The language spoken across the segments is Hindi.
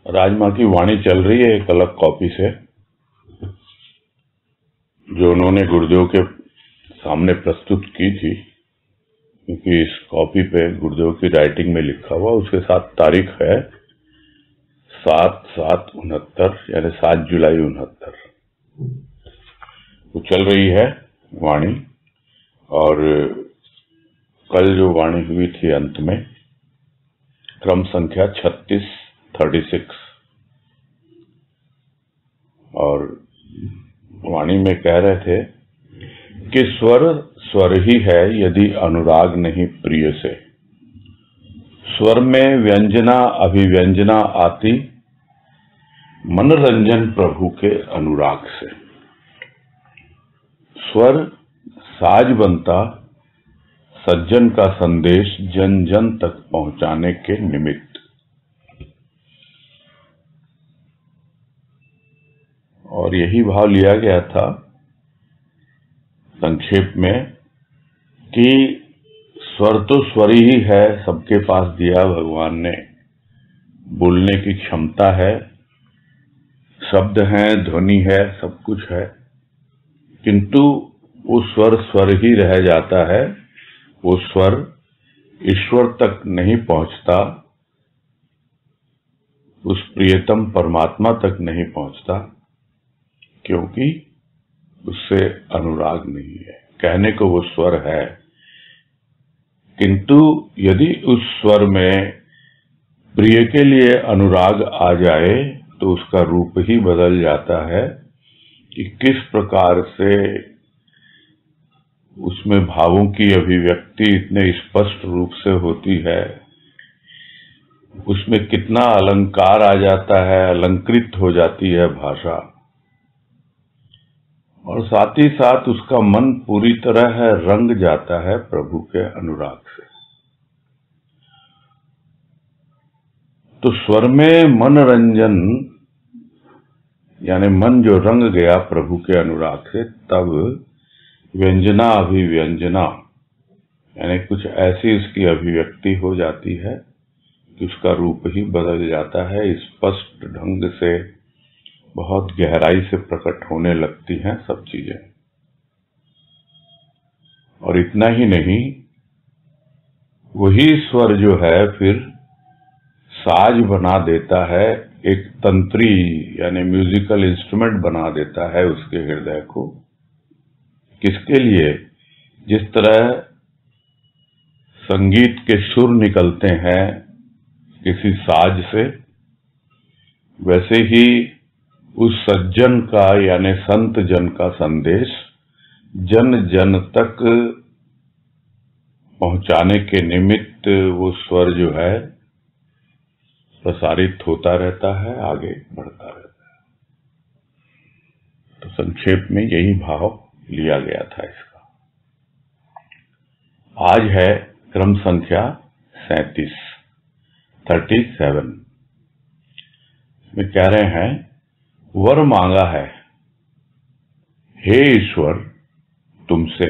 राजमा की वाणी चल रही है एक अलग कॉपी से, जो उन्होंने गुरुदेव के सामने प्रस्तुत की थी, क्योंकि इस कॉपी पे गुरुदेव की राइटिंग में लिखा हुआ, उसके साथ तारीख है 7/7/69 यानी 7 जुलाई 69। वो चल रही है वाणी, और कल जो वाणी हुई थी अंत में क्रम संख्या 3636, और वाणी में कह रहे थे कि स्वर स्वर ही है यदि अनुराग नहीं प्रिय से। स्वर में व्यंजना अभिव्यंजना आती, मनोरंजन प्रभु के अनुराग से। स्वर साज बनता सज्जन का संदेश जन जन तक पहुंचाने के निमित्त। और यही भाव लिया गया था संक्षेप में कि स्वर तो स्वर ही है, सबके पास दिया भगवान ने, बोलने की क्षमता है, शब्द हैं, ध्वनि है, सब कुछ है, किंतु वो स्वर स्वर ही रह जाता है। वो स्वर ईश्वर तक नहीं पहुंचता, उस प्रियतम परमात्मा तक नहीं पहुंचता, क्योंकि उससे अनुराग नहीं है। कहने को वो स्वर है, किंतु यदि उस स्वर में प्रिय के लिए अनुराग आ जाए तो उसका रूप ही बदल जाता है कि किस प्रकार से उसमें भावों की अभिव्यक्ति इतने स्पष्ट रूप से होती है, उसमें कितना अलंकार आ जाता है, अलंकृत हो जाती है भाषा, और साथ ही साथ उसका मन पूरी तरह रंग जाता है प्रभु के अनुराग से। तो स्वर में मनोरंजन यानी मन जो रंग गया प्रभु के अनुराग से, तब व्यंजना अभिव्यंजना यानी कुछ ऐसी उसकी अभिव्यक्ति हो जाती है कि उसका रूप ही बदल जाता है, स्पष्ट ढंग से, बहुत गहराई से प्रकट होने लगती हैं सब चीजें। और इतना ही नहीं, वही स्वर जो है फिर साज बना देता है, एक तंत्री यानी म्यूजिकल इंस्ट्रूमेंट बना देता है उसके हृदय को। किसके लिए? जिस तरह संगीत के सुर निकलते हैं किसी साज से, वैसे ही उस सज्जन का यानी संत जन का संदेश जन जन तक पहुंचाने के निमित्त वो स्वर जो है प्रसारित होता रहता है, आगे बढ़ता रहता है। तो संक्षेप में यही भाव लिया गया था इसका। आज है क्रम संख्या 37 में कह रहे हैं, वर मांगा है हे ईश्वर तुमसे,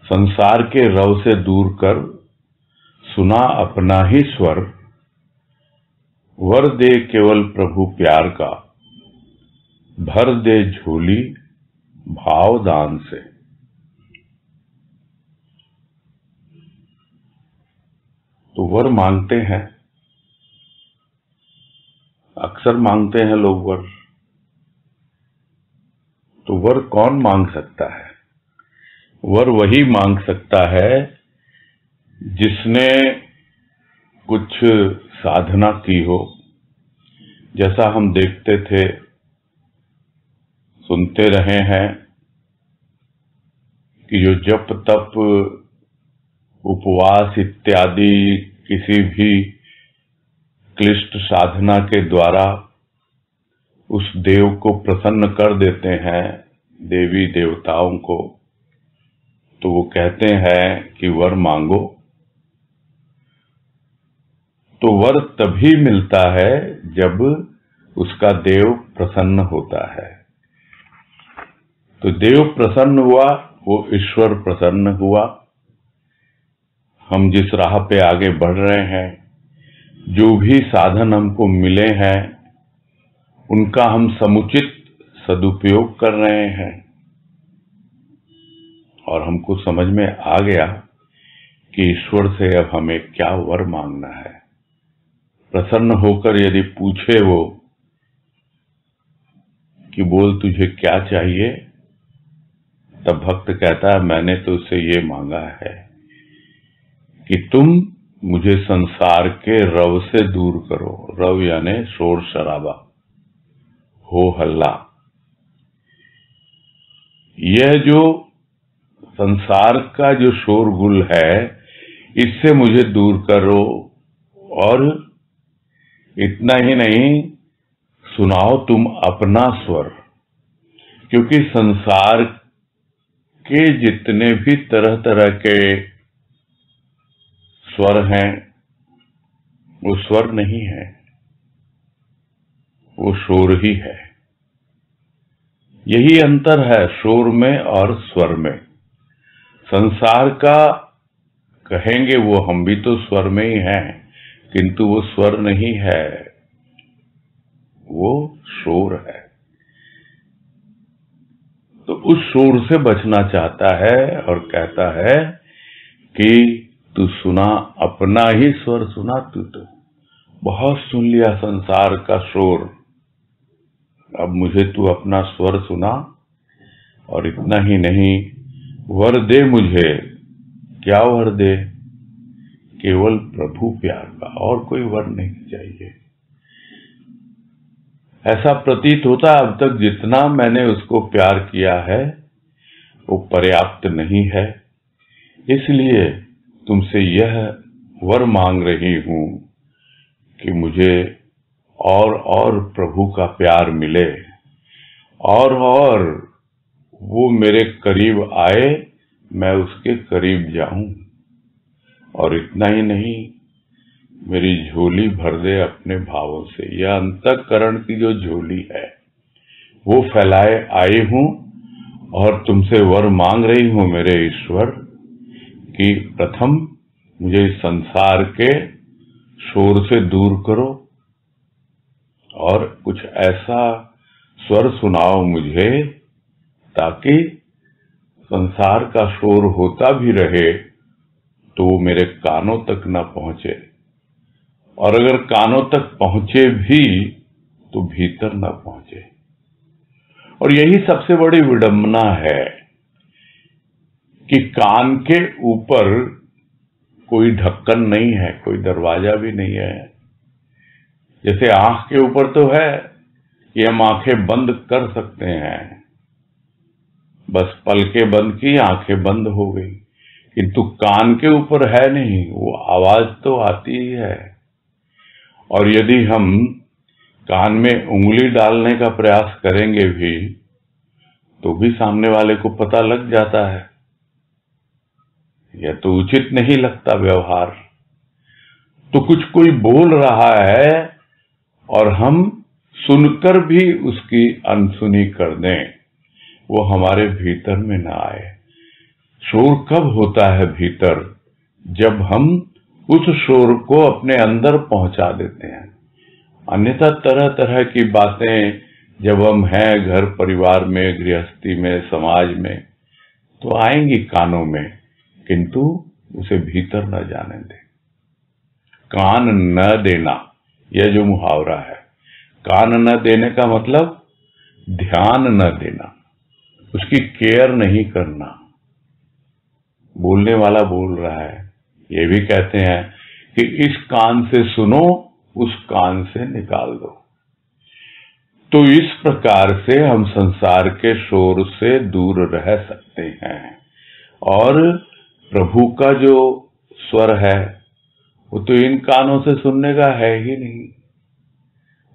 संसार के रव से दूर कर सुना अपना ही स्वर, वर दे केवल प्रभु प्यार का, भर दे झोली भाव दान से। तो वर मांगते हैं, अक्सर मांगते हैं लोग वर। तो वर कौन मांग सकता है? वर वही मांग सकता है जिसने कुछ साधना की हो। जैसा हम देखते थे, सुनते रहे हैं कि जो जप तप उपवास इत्यादि किसी भी क्लिष्ट साधना के द्वारा उस देव को प्रसन्न कर देते हैं, देवी देवताओं को, तो वो कहते हैं कि वर मांगो। तो वर तभी मिलता है जब उसका देव प्रसन्न होता है। तो देव प्रसन्न हुआ, वो ईश्वर प्रसन्न हुआ। हम जिस राह पे आगे बढ़ रहे हैं, जो भी साधन हमको मिले हैं उनका हम समुचित सदुपयोग कर रहे हैं, और हमको समझ में आ गया कि ईश्वर से अब हमें क्या वर मांगना है। प्रसन्न होकर यदि पूछे वो कि बोल तुझे क्या चाहिए, तब भक्त कहता है मैंने तो उससे ये मांगा है कि तुम मुझे संसार के रव से दूर करो। रव यानी शोर शराबा, हो हल्ला। यह जो संसार का जो शोरगुल है इससे मुझे दूर करो, और इतना ही नहीं, सुनाओ तुम अपना स्वर, क्योंकि संसार के जितने भी तरह तरह के स्वर हैं वो स्वर नहीं है, वो शोर ही है। यही अंतर है शोर में और स्वर में। संसार का कहेंगे वो हम भी तो स्वर में ही हैं, किंतु वो स्वर नहीं है, वो शोर है। तो उस शोर से बचना चाहता है और कहता है कि तू सुना अपना ही स्वर सुना। तू तो बहुत सुन लिया संसार का शोर, अब मुझे तू अपना स्वर सुना। और इतना ही नहीं, वर दे मुझे। क्या वर दे? केवल प्रभु प्यार का, और कोई वर नहीं चाहिए। ऐसा प्रतीत होता है अब तक जितना मैंने उसको प्यार किया है वो पर्याप्त नहीं है, इसलिए तुमसे यह वर मांग रही हूं कि मुझे और प्रभु का प्यार मिले, और वो मेरे करीब आए, मैं उसके करीब जाऊं। और इतना ही नहीं, मेरी झोली भर दे अपने भावों से। यह अंतःकरण की जो झोली है वो फैलाए आई हूं, और तुमसे वर मांग रही हूं मेरे ईश्वर कि प्रथम मुझे इस संसार के शोर से दूर करो, और कुछ ऐसा स्वर सुनाओ मुझे ताकि संसार का शोर होता भी रहे तो वो मेरे कानों तक न पहुंचे, और अगर कानों तक पहुंचे भी तो भीतर न पहुंचे। और यही सबसे बड़ी विडंबना है कि कान के ऊपर कोई ढक्कन नहीं है, कोई दरवाजा भी नहीं है। जैसे आंख के ऊपर तो है कि हम आंखें बंद कर सकते हैं, बस पलकें बंद की आंखें बंद हो गई, किंतु कान के ऊपर है नहीं, वो आवाज तो आती ही है। और यदि हम कान में उंगली डालने का प्रयास करेंगे भी तो भी सामने वाले को पता लग जाता है, यह तो उचित नहीं लगता व्यवहार। तो कुछ कोई बोल रहा है और हम सुनकर भी उसकी अनसुनी कर दें, वो हमारे भीतर में ना आए। शोर कब होता है भीतर? जब हम उस शोर को अपने अंदर पहुंचा देते हैं। अन्यथा तरह तरह की बातें जब हम हैं घर परिवार में, गृहस्थी में, समाज में, तो आएंगी कानों में, किंतु उसे भीतर न जाने दें। कान न देना, यह जो मुहावरा है, कान न देने का मतलब ध्यान न देना, उसकी केयर नहीं करना। बोलने वाला बोल रहा है, ये भी कहते हैं कि इस कान से सुनो, उस कान से निकाल दो। तो इस प्रकार से हम संसार के शोर से दूर रह सकते हैं, और प्रभु का जो स्वर है वो तो इन कानों से सुनने का है ही नहीं,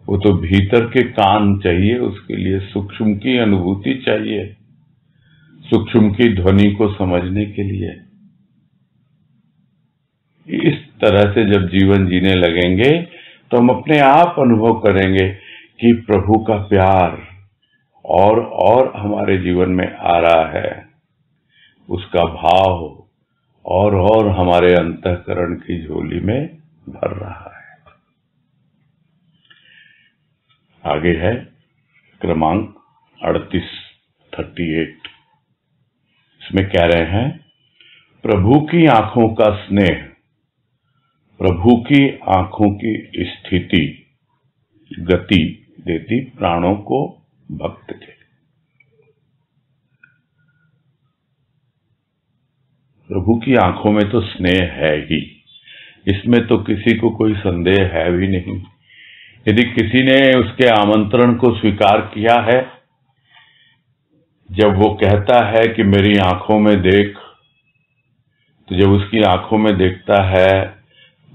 वो तो भीतर के कान चाहिए। उसके लिए सूक्ष्म की अनुभूति चाहिए, सूक्ष्म की ध्वनि को समझने के लिए। इस तरह से जब जीवन जीने लगेंगे तो हम अपने आप अनुभव करेंगे कि प्रभु का प्यार और हमारे जीवन में आ रहा है, उसका भाव और हमारे अंतःकरण की झोली में भर रहा है। आगे है क्रमांक 38। इसमें कह रहे हैं, प्रभु की आंखों का स्नेह, प्रभु की आंखों की स्थिति गति देती प्राणों को भक्त के। प्रभु की आंखों में तो स्नेह है ही, इसमें तो किसी को कोई संदेह है भी नहीं। यदि किसी ने उसके आमंत्रण को स्वीकार किया है, जब वो कहता है कि मेरी आंखों में देख, तो जब उसकी आंखों में देखता है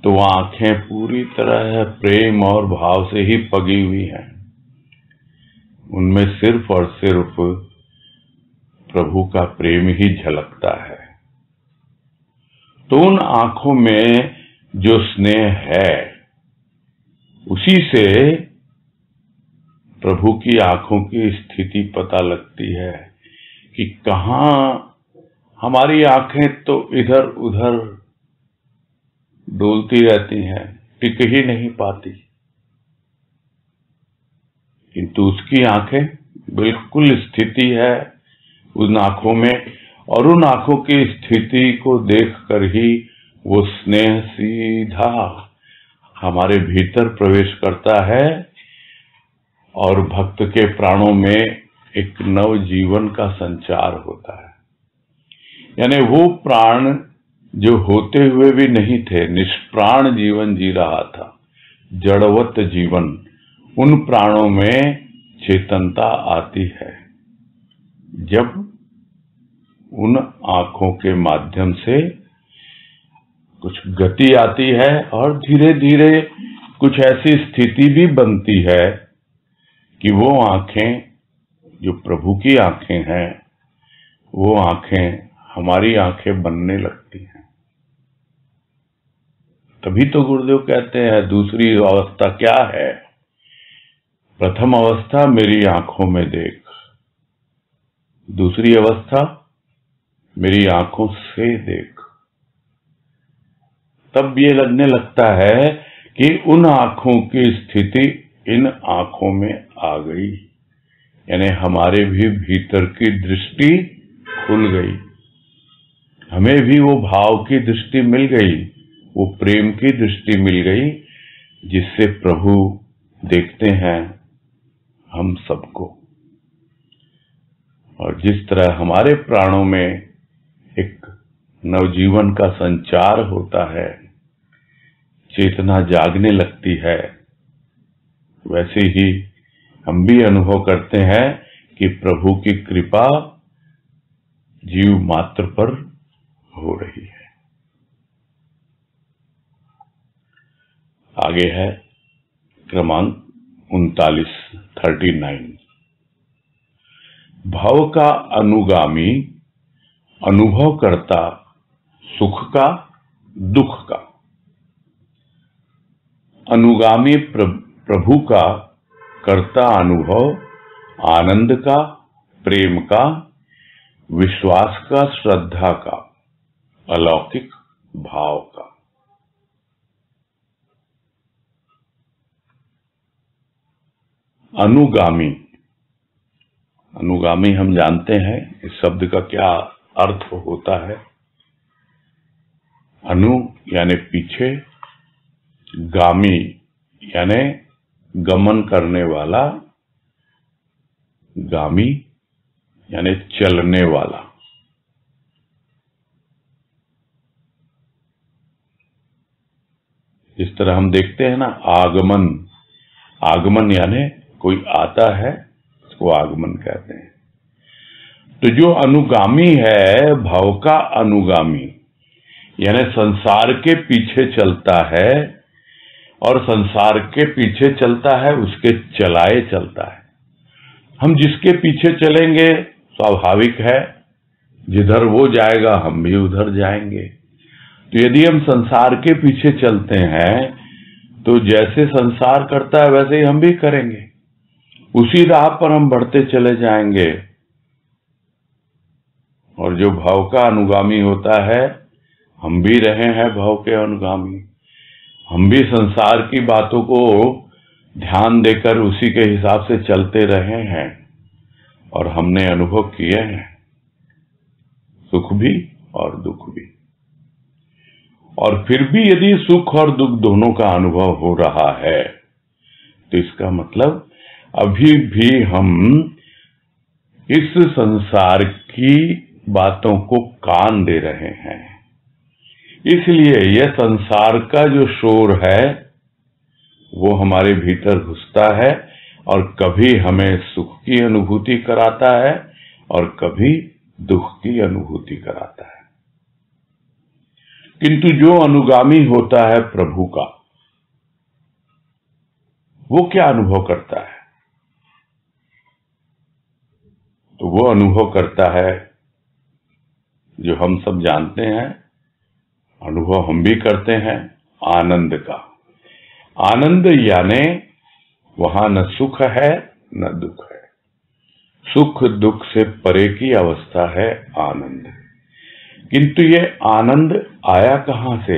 तो वह आंखें पूरी तरह प्रेम और भाव से ही पगी हुई हैं। उनमें सिर्फ और सिर्फ प्रभु का प्रेम ही झलकता है। तो उन आंखों में जो स्नेह है, उसी से प्रभु की आंखों की स्थिति पता लगती है कि कहां हमारी आंखें तो इधर उधर डोलती रहती हैं, टिक ही नहीं पाती, किंतु उसकी आंखें बिल्कुल स्थिति है उन आंखों में, और उन आंखों की स्थिति को देखकर ही वो स्नेह सीधा हमारे भीतर प्रवेश करता है और भक्त के प्राणों में एक नव जीवन का संचार होता है। यानी वो प्राण जो होते हुए भी नहीं थे, निष्प्राण जीवन जी रहा था, जड़वत जीवन, उन प्राणों में चेतनता आती है जब उन आंखों के माध्यम से कुछ गति आती है और धीरे धीरे कुछ ऐसी स्थिति भी बनती है कि वो आंखें जो प्रभु की आंखें हैं, वो आंखें हमारी आंखें बनने लगती हैं। तभी तो गुरुदेव कहते हैं दूसरी अवस्था क्या है? प्रथम अवस्था मेरी आंखों में देख, दूसरी अवस्था मेरी आंखों से देख। तब ये लगने लगता है कि उन आंखों की स्थिति इन आंखों में आ गई, यानी हमारे भी भीतर की दृष्टि खुल गई, हमें भी वो भाव की दृष्टि मिल गई, वो प्रेम की दृष्टि मिल गई, जिससे प्रभु देखते हैं हम सबको। और जिस तरह हमारे प्राणों में एक नवजीवन का संचार होता है, चेतना जागने लगती है, वैसे ही हम भी अनुभव करते हैं कि प्रभु की कृपा जीव मात्र पर हो रही है। आगे है क्रमांक 39। भव का अनुगामी अनुभव करता सुख का दुख का। अनुगामी प्रभु का करता अनुभव आनंद का, प्रेम का, विश्वास का, श्रद्धा का, अलौकिक भाव का। अनुगामी, अनुगामी हम जानते हैं इस शब्द का क्या अर्थ होता है। अनु यानी पीछे, गामी यानी गमन करने वाला, गामी यानी चलने वाला। जिस तरह हम देखते हैं ना आगमन, आगमन यानी कोई आता है, उसको आगमन कहते हैं। तो जो अनुगामी है, भव का अनुगामी यानी संसार के पीछे चलता है, और संसार के पीछे चलता है उसके चलाए चलता है। हम जिसके पीछे चलेंगे स्वाभाविक है, जिधर वो जाएगा हम भी उधर जाएंगे। तो यदि हम संसार के पीछे चलते हैं तो जैसे संसार करता है वैसे ही हम भी करेंगे, उसी राह पर हम बढ़ते चले जाएंगे। और जो भाव का अनुगामी होता है, हम भी रहे हैं भाव के अनुगामी, हम भी संसार की बातों को ध्यान देकर उसी के हिसाब से चलते रहे हैं और हमने अनुभव किए हैं, सुख भी और दुख भी। और फिर भी यदि सुख और दुख दोनों का अनुभव हो रहा है तो इसका मतलब अभी भी हम इस संसार की बातों को कान दे रहे हैं। इसलिए यह संसार का जो शोर है वो हमारे भीतर घुसता है और कभी हमें सुख की अनुभूति कराता है और कभी दुख की अनुभूति कराता है। किंतु जो अनुगामी होता है प्रभु का, वो क्या अनुभव करता है? तो वो अनुभव करता है जो हम सब जानते हैं, अनुभव हम भी करते हैं, आनंद का। आनंद यानी वहां न सुख है न दुख है, सुख दुख से परे की अवस्था है आनंद। किंतु ये आनंद आया कहां से?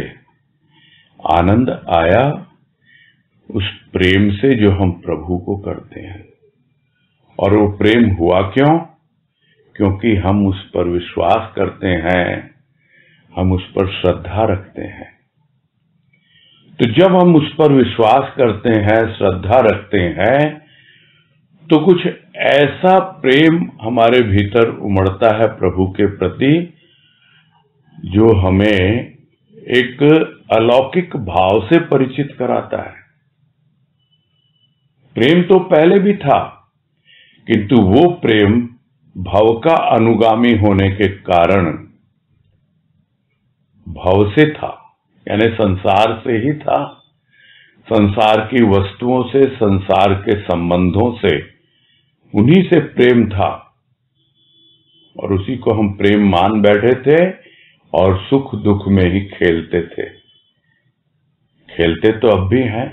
आनंद आया उस प्रेम से जो हम प्रभु को करते हैं। और वो प्रेम हुआ क्यों? क्योंकि हम उस पर विश्वास करते हैं, हम उस पर श्रद्धा रखते हैं। तो जब हम उस पर विश्वास करते हैं, श्रद्धा रखते हैं, तो कुछ ऐसा प्रेम हमारे भीतर उमड़ता है प्रभु के प्रति जो हमें एक अलौकिक भाव से परिचित कराता है। प्रेम तो पहले भी था, किंतु वो प्रेम भव का अनुगामी होने के कारण भव से था, यानी संसार से ही था। संसार की वस्तुओं से, संसार के संबंधों से, उन्हीं से प्रेम था और उसी को हम प्रेम मान बैठे थे और सुख दुख में ही खेलते थे। खेलते तो अब भी हैं,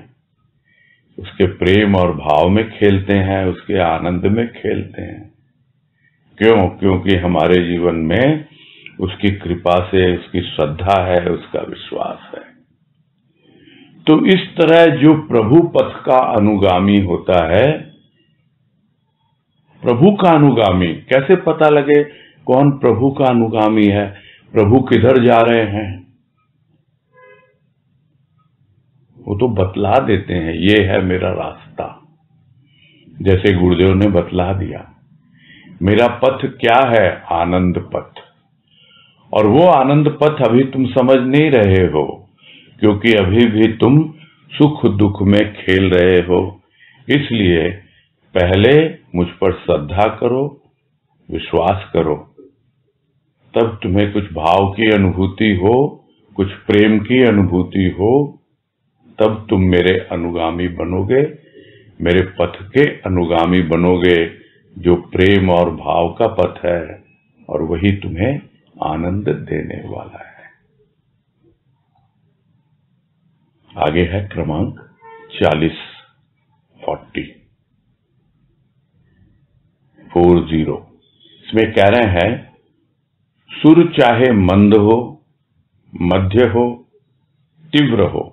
उसके प्रेम और भाव में खेलते हैं, उसके आनंद में खेलते हैं। क्यों? क्योंकि हमारे जीवन में उसकी कृपा से, उसकी श्रद्धा है, उसका विश्वास है। तो इस तरह जो प्रभु पथ का अनुगामी होता है, प्रभु का अनुगामी कैसे पता लगे कौन प्रभु का अनुगामी है, प्रभु किधर जा रहे हैं? वो तो बतला देते हैं, ये है मेरा रास्ता। जैसे गुरुदेव ने बतला दिया, मेरा पथ क्या है? आनंद पथ। और वो आनंद पथ अभी तुम समझ नहीं रहे हो, क्योंकि अभी भी तुम सुख दुख में खेल रहे हो। इसलिए पहले मुझ पर श्रद्धा करो, विश्वास करो, तब तुम्हें कुछ भाव की अनुभूति हो, कुछ प्रेम की अनुभूति हो, तब तुम मेरे अनुगामी बनोगे, मेरे पथ के अनुगामी बनोगे, जो प्रेम और भाव का पथ है, और वही तुम्हें आनंद देने वाला है। आगे है क्रमांक 40 इसमें कह रहे हैं, सुर चाहे मंद हो, मध्य हो, तीव्र हो,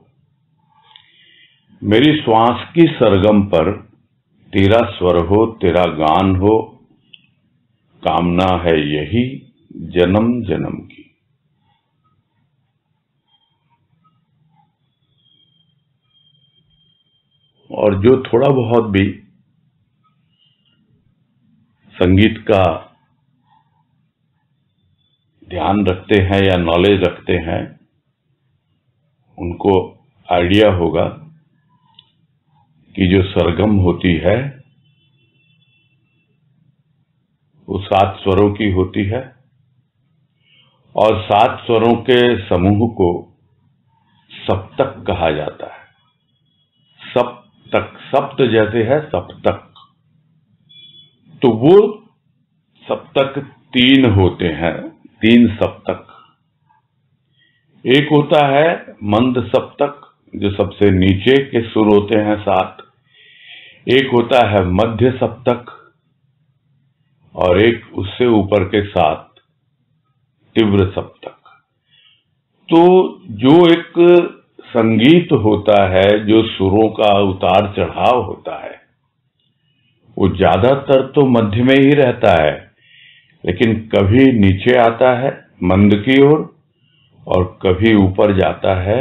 मेरी श्वास की सरगम पर तेरा स्वर हो, तेरा गान हो, कामना है यही जन्म जन्म की। और जो थोड़ा बहुत भी संगीत का ध्यान रखते हैं या नॉलेज रखते हैं, उनको आइडिया होगा कि जो सरगम होती है वो 7 स्वरों की होती है और 7 स्वरों के समूह को सप्तक कहा जाता है। सप्तक, सप्त जैसे है सप्तक, तो वो सप्तक 3 होते हैं, 3 सप्तक। एक होता है मंद सप्तक, जो सबसे नीचे के सुर होते हैं 7। एक होता है मध्य सप्तक और एक उससे ऊपर के 7 तीव्र सप्तक। तो जो एक संगीत होता है, जो सुरों का उतार चढ़ाव होता है, वो ज्यादातर तो मध्य में ही रहता है, लेकिन कभी नीचे आता है मंद की ओर और कभी ऊपर जाता है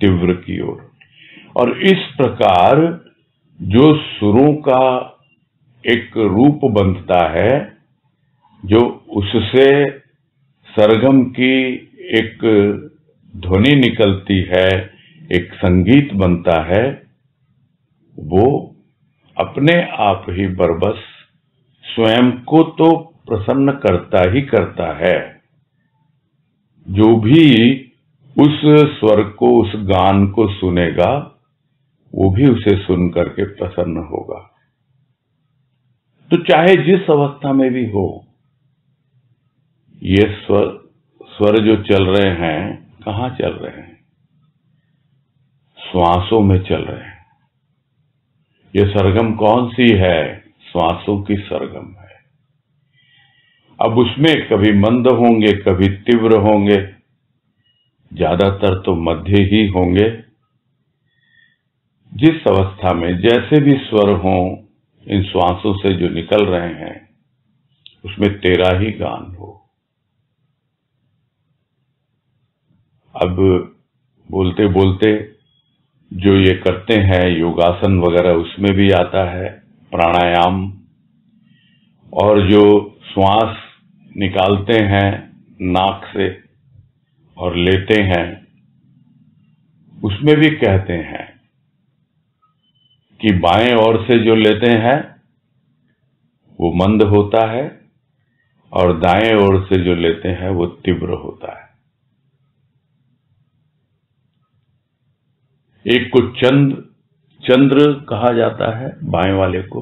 तीव्र की ओर। और इस प्रकार जो सुरों का एक रूप बनता है, जो उससे सरगम की एक ध्वनि निकलती है, एक संगीत बनता है, वो अपने आप ही बरबस स्वयं को तो प्रसन्न करता ही करता है। जो भी उस स्वर को, उस गान को सुनेगा, वो भी उसे सुन करके प्रसन्न होगा। तो चाहे जिस अवस्था में भी हो, ये स्वर जो चल रहे हैं, कहाँ चल रहे हैं? श्वासों में चल रहे हैं। ये सरगम कौन सी है? श्वासों की सरगम है। अब उसमें कभी मंद होंगे, कभी तीव्र होंगे, ज्यादातर तो मध्य ही होंगे। जिस अवस्था में जैसे भी स्वर हों, इन श्वासों से जो निकल रहे हैं, उसमें तेरा ही गान हो। अब बोलते बोलते जो ये करते हैं योगासन वगैरह, उसमें भी आता है प्राणायाम, और जो श्वास निकालते हैं नाक से और लेते हैं, उसमें भी कहते हैं कि बाएं ओर से जो लेते हैं वो मंद होता है और दाएं ओर से जो लेते हैं वो तीव्र होता है। एक को चंद्र कहा जाता है, बाएं वाले को,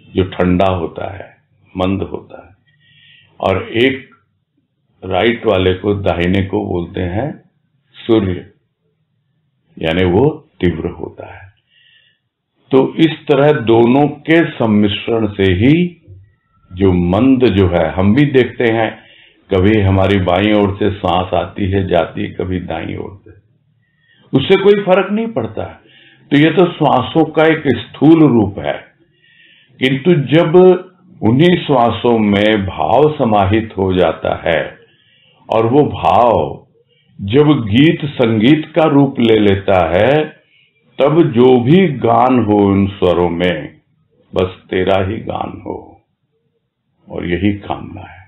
जो ठंडा होता है, मंद होता है, और एक राइट वाले को, दाहिने को बोलते हैं सूर्य, यानी वो तीव्र होता है। तो इस तरह दोनों के सम्मिश्रण से ही जो मंद जो है, हम भी देखते हैं कभी हमारी बाईं ओर से सांस आती है, जाती है, कभी दाईं ओर से, उससे कोई फर्क नहीं पड़ता। तो ये तो श्वासों का एक स्थूल रूप है, किंतु जब उन्हीं श्वासों में भाव समाहित हो जाता है और वो भाव जब गीत संगीत का रूप ले लेता है, तब जो भी गान हो उन स्वरों में, बस तेरा ही गान हो। और यही कामना है।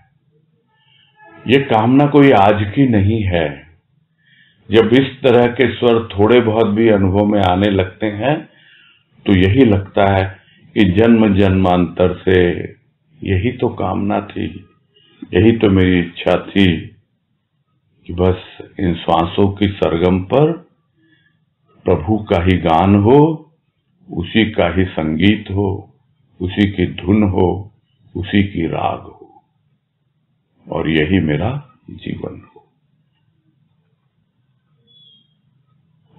ये कामना कोई आज की नहीं है। जब इस तरह के स्वर थोड़े बहुत भी अनुभव में आने लगते हैं, तो यही लगता है कि जन्म जन्मांतर से यही तो कामना थी, यही तो मेरी इच्छा थी कि बस इन श्वासों की सरगम पर प्रभु का ही गान हो, उसी का ही संगीत हो, उसी की धुन हो, उसी की राग हो, और यही मेरा जीवन हो।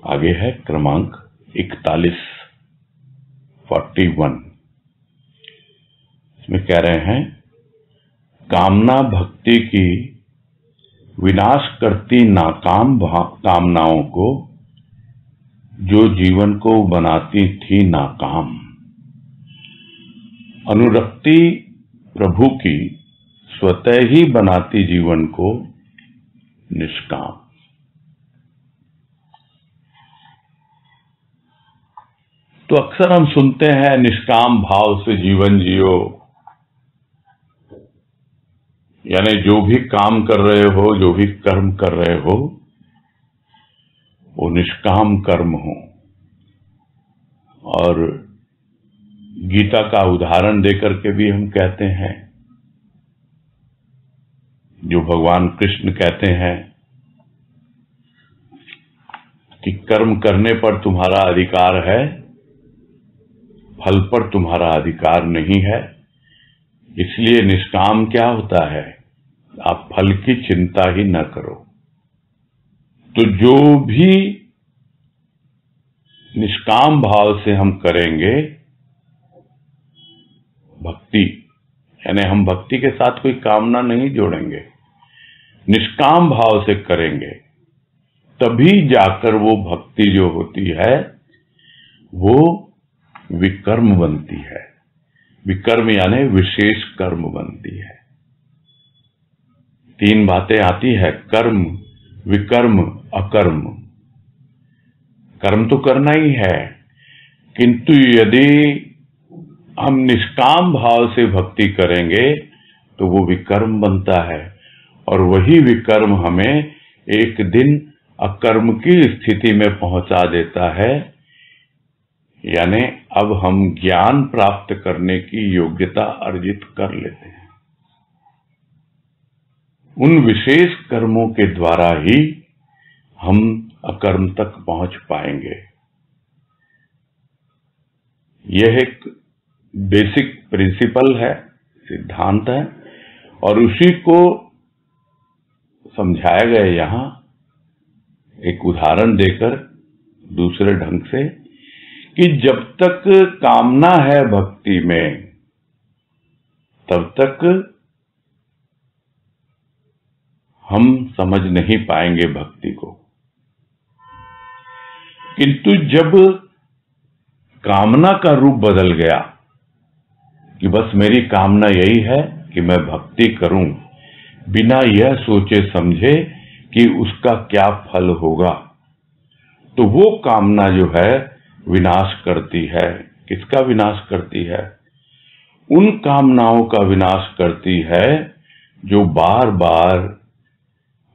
आगे है क्रमांक 41। इसमें कह रहे हैं, कामना भक्ति की विनाश करती नाकाम कामनाओं को, जो जीवन को बनाती थी नाकाम। अनुरक्ति प्रभु की स्वतः ही बनाती जीवन को निष्काम। तो अक्सर हम सुनते हैं निष्काम भाव से जीवन जियो, यानी जो भी काम कर रहे हो, जो भी कर्म कर रहे हो, वो निष्काम कर्म हो। और गीता का उदाहरण देकर के भी हम कहते हैं, जो भगवान कृष्ण कहते हैं कि कर्म करने पर तुम्हारा अधिकार है, फल पर तुम्हारा अधिकार नहीं है। इसलिए निष्काम क्या होता है? आप फल की चिंता ही न करो। तो जो भी निष्काम भाव से हम करेंगे, भक्ति, यानी हम भक्ति के साथ कोई कामना नहीं जोड़ेंगे, निष्काम भाव से करेंगे, तभी जाकर वो भक्ति जो होती है वो विकर्म बनती है। विकर्म यानी विशेष कर्म बनती है। तीन बातें आती है, कर्म, विकर्म, अकर्म। कर्म तो करना ही है, किंतु यदि हम निष्काम भाव से भक्ति करेंगे तो वो विकर्म बनता है, और वही विकर्म हमें एक दिन अकर्म की स्थिति में पहुंचा देता है। यानी अब हम ज्ञान प्राप्त करने की योग्यता अर्जित कर लेते हैं। उन विशेष कर्मों के द्वारा ही हम अकर्म तक पहुंच पाएंगे। यह एक बेसिक प्रिंसिपल है, सिद्धांत है, और उसी को समझाया गया यहां एक उदाहरण देकर दूसरे ढंग से, कि जब तक कामना है भक्ति में तब तक हम समझ नहीं पाएंगे भक्ति को, किंतु जब कामना का रूप बदल गया कि बस मेरी कामना यही है कि मैं भक्ति करूं बिना यह सोचे समझे कि उसका क्या फल होगा, तो वो कामना जो है विनाश करती है। किसका विनाश करती है? उन कामनाओं का विनाश करती है जो बार बार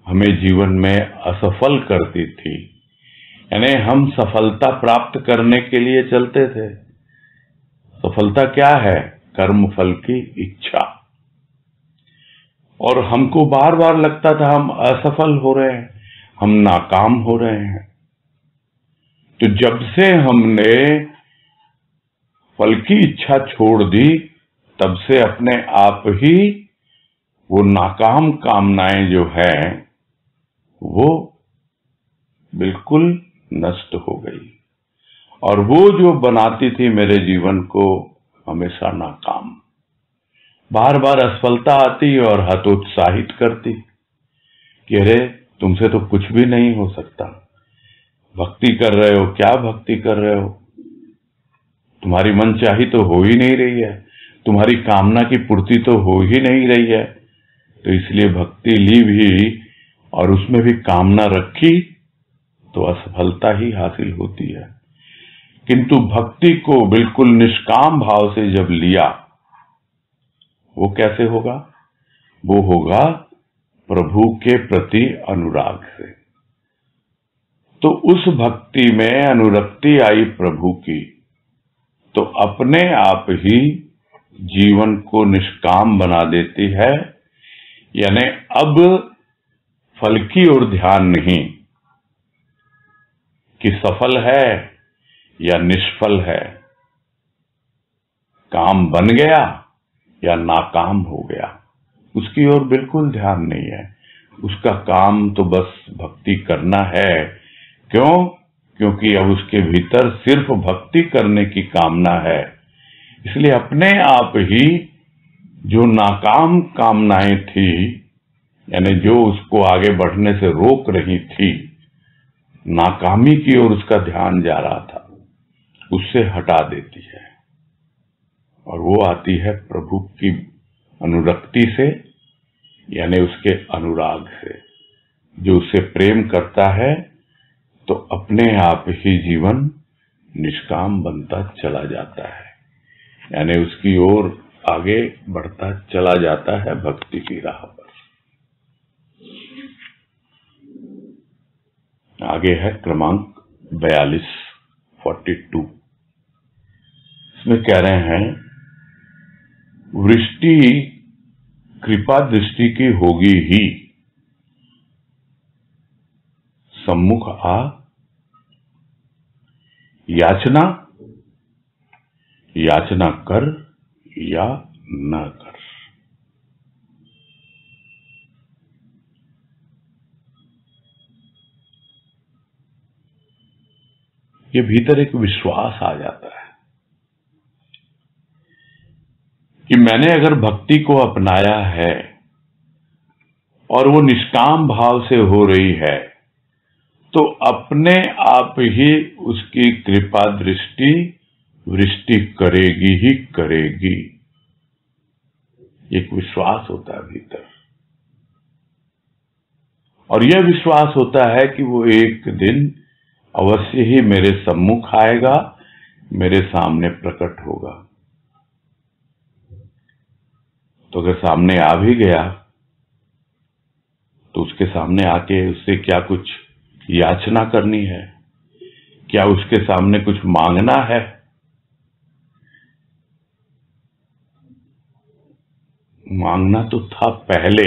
हमें जीवन में असफल करती थी। यानी हम सफलता प्राप्त करने के लिए चलते थे। सफलता क्या है? कर्म फल की इच्छा। और हमको बार बार लगता था हम असफल हो रहे हैं, हम नाकाम हो रहे हैं। तो जब से हमने फल की इच्छा छोड़ दी, तब से अपने आप ही वो नाकाम कामनाएं जो हैं वो बिल्कुल नष्ट हो गई, और वो जो बनाती थी मेरे जीवन को हमेशा नाकाम। बार बार असफलता आती और हतोत्साहित करती कि अरे तुमसे तो कुछ भी नहीं हो सकता, भक्ति कर रहे हो, क्या भक्ति कर रहे हो, तुम्हारी मनचाही तो हो ही नहीं रही है, तुम्हारी कामना की पूर्ति तो हो ही नहीं रही है, तो इसलिए भक्ति ली भी और उसमें भी कामना रखी तो असफलता ही हासिल होती है। किंतु भक्ति को बिल्कुल निष्काम भाव से जब लिया, वो कैसे होगा? वो होगा प्रभु के प्रति अनुराग से। तो उस भक्ति में अनुरक्ति आई प्रभु की, तो अपने आप ही जीवन को निष्काम बना देती है। यानी अब फल की ओर ध्यान नहीं कि सफल है या निष्फल है, काम बन गया या नाकाम हो गया, उसकी ओर बिल्कुल ध्यान नहीं है। उसका काम तो बस भक्ति करना है। क्यों? क्योंकि अब उसके भीतर सिर्फ भक्ति करने की कामना है। इसलिए अपने आप ही जो नाकाम कामनाएं थी, यानी जो उसको आगे बढ़ने से रोक रही थी, नाकामी की ओर उसका ध्यान जा रहा था, उससे हटा देती है, और वो आती है प्रभु की अनुरक्ति से, यानी उसके अनुराग से। जो उससे प्रेम करता है तो अपने आप ही जीवन निष्काम बनता चला जाता है, यानी उसकी ओर आगे बढ़ता चला जाता है भक्ति की राह पर। आगे है क्रमांक 42। इसमें कह रहे हैं, वृष्टि कृपा दृष्टि की होगी ही, सम्मुख आ याचना, याचना कर या न कर। ये भीतर एक विश्वास आ जाता है कि मैंने अगर भक्ति को अपनाया है और वो निष्काम भाव से हो रही है, तो अपने आप ही उसकी कृपा दृष्टि वृष्टि करेगी ही करेगी। एक विश्वास होता है भीतर, और यह विश्वास होता है कि वो एक दिन अवश्य ही मेरे सम्मुख आएगा, मेरे सामने प्रकट होगा। तो अगर सामने आ भी गया तो उसके सामने आके उससे क्या कुछ याचना करनी है? क्या उसके सामने कुछ मांगना है? मांगना तो था पहले,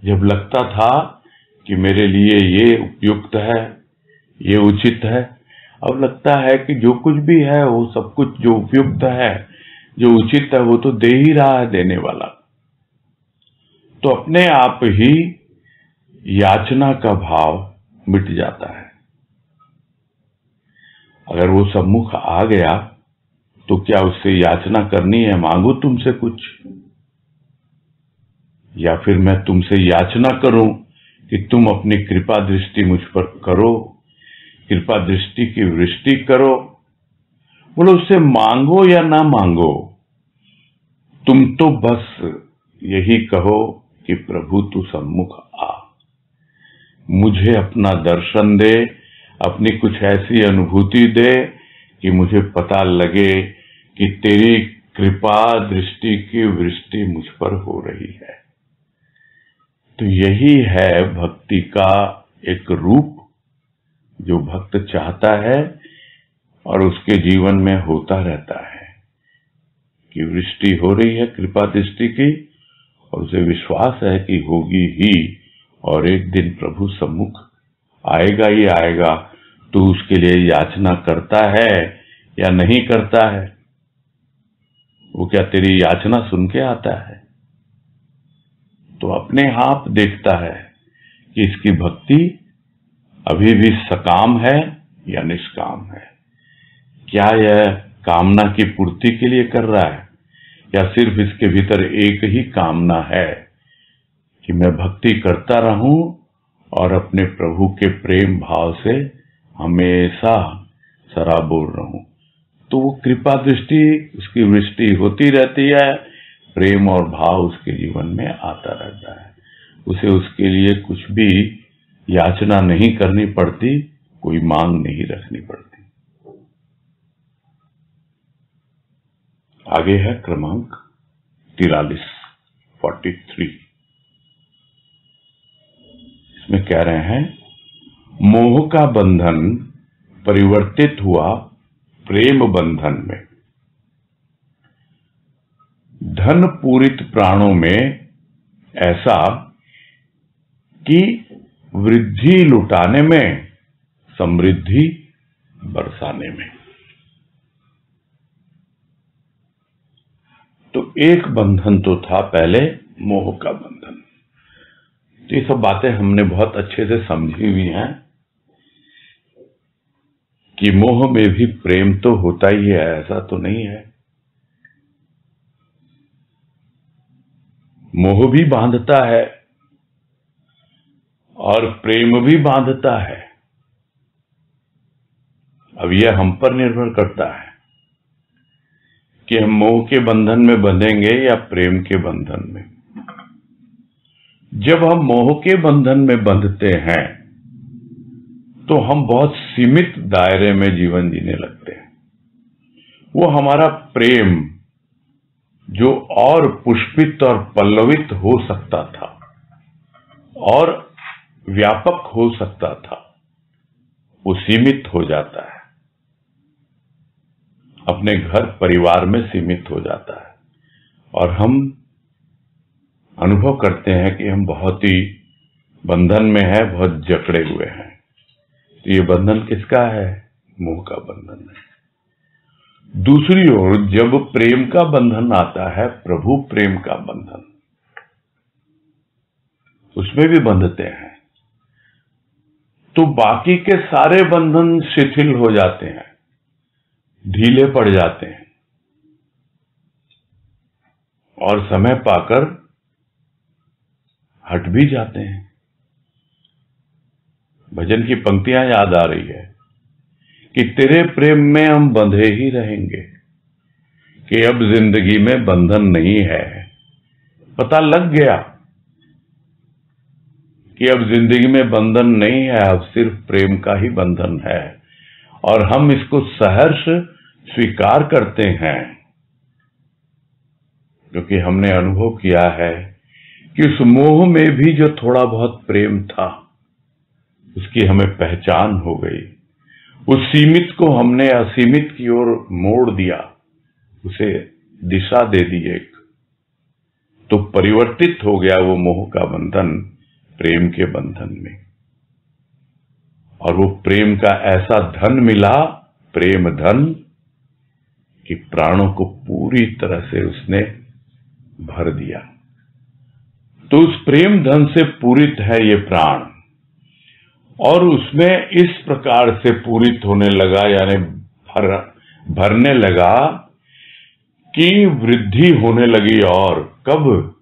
जब लगता था कि मेरे लिए ये उपयुक्त है, ये उचित है। अब लगता है कि जो कुछ भी है वो सब कुछ जो उपयुक्त है, जो उचित है, वो तो दे ही रहा है देने वाला। तो अपने आप ही याचना का भाव मिट जाता है। अगर वो सम्मुख आ गया तो क्या उससे याचना करनी है, मांगू तुमसे कुछ, या फिर मैं तुमसे याचना करूं कि तुम अपनी कृपा दृष्टि मुझ पर करो, कृपा दृष्टि की वृष्टि करो। बोलो उससे मांगो या ना मांगो, तुम तो बस यही कहो कि प्रभु तू सम्मुख आ, मुझे अपना दर्शन दे, अपनी कुछ ऐसी अनुभूति दे कि मुझे पता लगे कि तेरी कृपा दृष्टि की वृष्टि मुझ पर हो रही है। तो यही है भक्ति का एक रूप जो भक्त चाहता है और उसके जीवन में होता रहता है कि वृष्टि हो रही है कृपा दृष्टि की, और उसे विश्वास है कि होगी ही, और एक दिन प्रभु सम्मुख आएगा ही आएगा। तो उसके लिए याचना करता है या नहीं करता है? वो क्या तेरी याचना सुन के आता है? तो अपने आप देखता है कि इसकी भक्ति अभी भी सकाम है या निष्काम है। क्या यह कामना की पूर्ति के लिए कर रहा है, या सिर्फ इसके भीतर एक ही कामना है कि मैं भक्ति करता रहूं और अपने प्रभु के प्रेम भाव से हमेशा सराबोर रहूं। तो वो कृपा दृष्टि उसकी वृष्टि होती रहती है, प्रेम और भाव उसके जीवन में आता रहता है। उसे उसके लिए कुछ भी याचना नहीं करनी पड़ती, कोई मांग नहीं रखनी पड़ती। आगे है क्रमांक 43। इसमें कह रहे हैं, मोह का बंधन परिवर्तित हुआ प्रेम बंधन में, धन पूरित प्राणों में ऐसा कि वृद्धि लुटाने में, समृद्धि बरसाने में। तो एक बंधन तो था पहले, मोह का बंधन। तो ये सब बातें हमने बहुत अच्छे से समझी हुई हैं कि मोह में भी प्रेम तो होता ही है, ऐसा तो नहीं है। मोह भी बांधता है और प्रेम भी बांधता है। अब यह हम पर निर्भर करता है कि हम मोह के बंधन में बंधेंगे या प्रेम के बंधन में। जब हम मोह के बंधन में बंधते हैं तो हम बहुत सीमित दायरे में जीवन जीने लगते हैं। वो हमारा प्रेम जो और पुष्पित और पल्लवित हो सकता था और व्यापक हो सकता था, वो सीमित हो जाता है, अपने घर परिवार में सीमित हो जाता है, और हम अनुभव करते हैं कि हम बहुत ही बंधन में है, बहुत जकड़े हुए हैं। तो ये बंधन किसका है? मोह का बंधन है। दूसरी ओर जब प्रेम का बंधन आता है, प्रभु प्रेम का बंधन, उसमें भी बंधते हैं, तो बाकी के सारे बंधन शिथिल हो जाते हैं, ढीले पड़ जाते हैं, और समय पाकर हट भी जाते हैं। भजन की पंक्तियां याद आ रही है कि तेरे प्रेम में हम बंधे ही रहेंगे, कि अब जिंदगी में बंधन नहीं है। पता लग गया कि अब जिंदगी में बंधन नहीं है, अब सिर्फ प्रेम का ही बंधन है, और हम इसको सहर्ष स्वीकार करते हैं, क्योंकि हमने अनुभव किया है कि उस मोह में भी जो थोड़ा बहुत प्रेम था उसकी हमें पहचान हो गई। उस सीमित को हमने असीमित की ओर मोड़ दिया, उसे दिशा दे दी एक, तो परिवर्तित हो गया वो मोह का बंधन प्रेम के बंधन में। और वो प्रेम का ऐसा धन मिला, प्रेम धन, कि प्राणों को पूरी तरह से उसने भर दिया। तो उस प्रेम धन से पूरित है ये प्राण, और उसमें इस प्रकार से पूरित होने लगा, यानी भरने लगा कि वृद्धि होने लगी। और कब?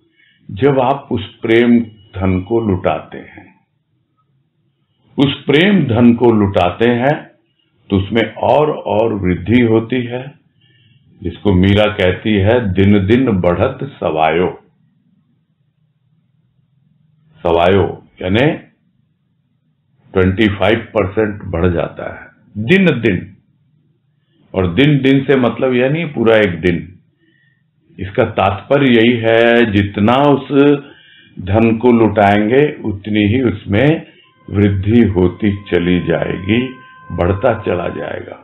जब आप उस प्रेम धन को लुटाते हैं। उस प्रेम धन को लुटाते हैं तो उसमें और वृद्धि होती है, जिसको मीरा कहती है दिन दिन बढ़त सवायो। सवायो यानी 25% बढ़ जाता है दिन दिन, और दिन दिन से मतलब यह नहीं पूरा एक दिन। इसका तात्पर्य यही है, जितना उस धन को लुटाएंगे उतनी ही उसमें वृद्धि होती चली जाएगी, बढ़ता चला जाएगा।